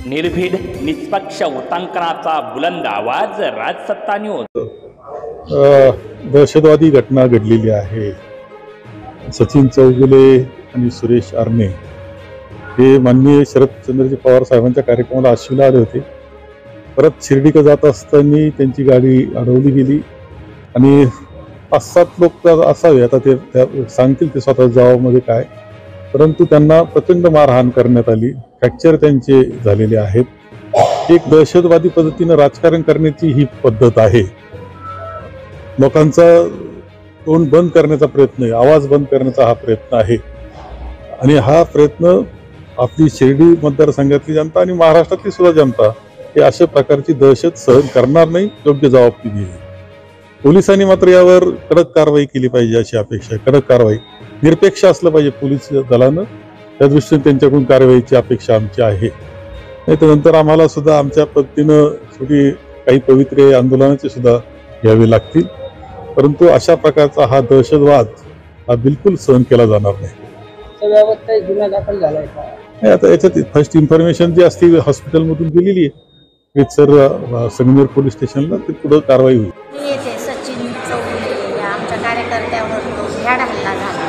निर्भीड निष्पक्ष उटंकनाचा बुलंद आवाज राजसत्ता न्यूज। दहशतवादी घटना घडलेली आहे। सचिन चौगुले आणि सुरेश आरणे हे माननीय शरदचंद्रजी पवार साहेबांच्या कार्यक्रमाला आशिवला आले होते। परत शिर्डीकडे जात असताना त्यांची गाडी अडवली गेली आणि 5-7 लोक असावे, आता ते सांगतील ते स्वतः जबाबामध्ये काय, परंतु त्यांना प्रचंड मारहाण करण्यात आली, फ्रॅक्चर त्यांचे झालेले आहेत। एक दहशतवादी पद्धतीने राजकारण करण्याची ही पद्धत आहे। लोकांचा तोंड बंद करण्याचा प्रयत्न आहे, आवाज बंद करण्याचा हा प्रयत्न आहे आणि हा प्रयत्न आपली शिर्डी मतदारसंघातली जनता आणि महाराष्ट्रातली सुद्धा जनता हे अशा प्रकारची दहशत सहन करणार नाही, योग्य जबाब दिली आहे। पोलिसांनी मात्र यावर कडक कारवाई केली पाहिजे अशी अपेक्षा आहे। कडक कारवाई, निरपेक्ष असलं पाहिजे पोलीस दलानं, त्या दृष्टीने त्यांच्याकडून कारवाईची अपेक्षा आमची आहे। नाही तर नंतर आम्हाला सुद्धा आमच्या पद्धतीनं शेवटी काही पवित्र आंदोलनाचे सुद्धा घ्यावे लागतील, परंतु अशा प्रकारचा हा दहशतवाद हा बिलकुल सहन केला जाणार नाही। गुन्हा दाखल झालाय का? नाही, आता याच्यात फर्स्ट इन्फॉर्मेशन जी असते हॉस्पिटलमधून दिलेली आहे सर संगमेर पोलीस स्टेशनला, ते पुढे कारवाई होईल। मी येथे सचिन चौगुले या आमच्या कार्यकर्त्यावर तो भ्याड हल्ला झाला,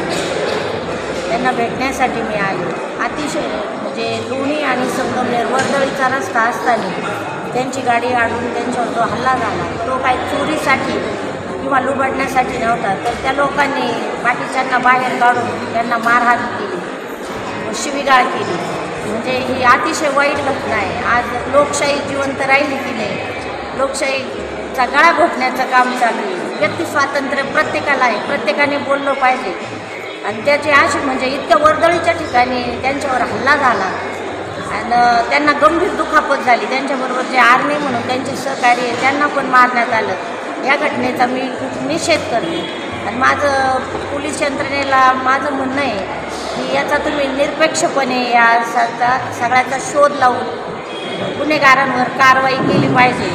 त्यांना भेटण्यासाठी मी आले। अतिशय म्हणजे लोणी आणि संगमेर वर्दळीचा रस्ता असताना त्यांची गाडी अडवून त्यांच्यावर जो हल्ला झाला तो काही चोरीसाठी किंवा लुबाडण्यासाठी नव्हता, तर त्या लोकांनी बाकीच्यांना बाहेर काढून त्यांना मारहाण केली, शिवीगाळ केली। म्हणजे ही अतिशय वाईट घटना आहे। आज लोकशाही जिवंत राहिली की नाही, लोकशाहीचा गळा घोटण्याचं काम चालू आहे। व्यक्ती स्वातंत्र्य प्रत्येकाला आहे, प्रत्येकाने बोललं पाहिजे आणि त्याची अशी म्हणजे इतक्या वर्दळीच्या ठिकाणी त्यांच्यावर हल्ला झाला आणि त्यांना गंभीर दुखापत झाली। त्यांच्याबरोबर जे आर्मी म्हणून त्यांचे सहकारी आहे त्यांना पण मारण्यात आलं। या घटनेचा मी खूप निषेध करते आणि माझं पोलीस यंत्रणेला माझं म्हणणं आहे की याचा तुम्ही निरपेक्षपणे या सगळ्याचा शोध लावून गुन्हेगारांवर कारवाई केली पाहिजे।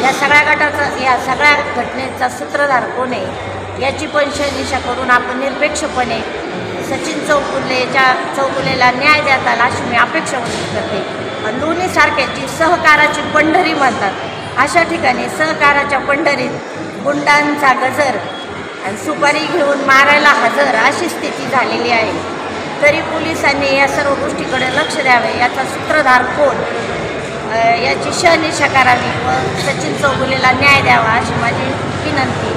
या सगळ्या गटाचा, या सगळ्या घटनेचा सूत्रधार कोण आहे याची पण शहनिशा करून आपण निरपेक्षपणे सचिन चौगुलेला न्याय देता आला अशी मी अपेक्षा व्यक्त करते। लोणीसारख्या जी सहकाराची पंढरी म्हणतात, अशा ठिकाणी सहकाराच्या पंढरीत गुंडांचा गजर आणि सुपारी घेऊन मारायला हजर अशी स्थिती झालेली आहे। तरी पोलिसांनी या सर्व गोष्टीकडे लक्ष द्यावे, याचा सूत्रधार कोण याची शहनिशा करावी व सचिन चौगुलेला न्याय द्यावा अशी माझी विनंती।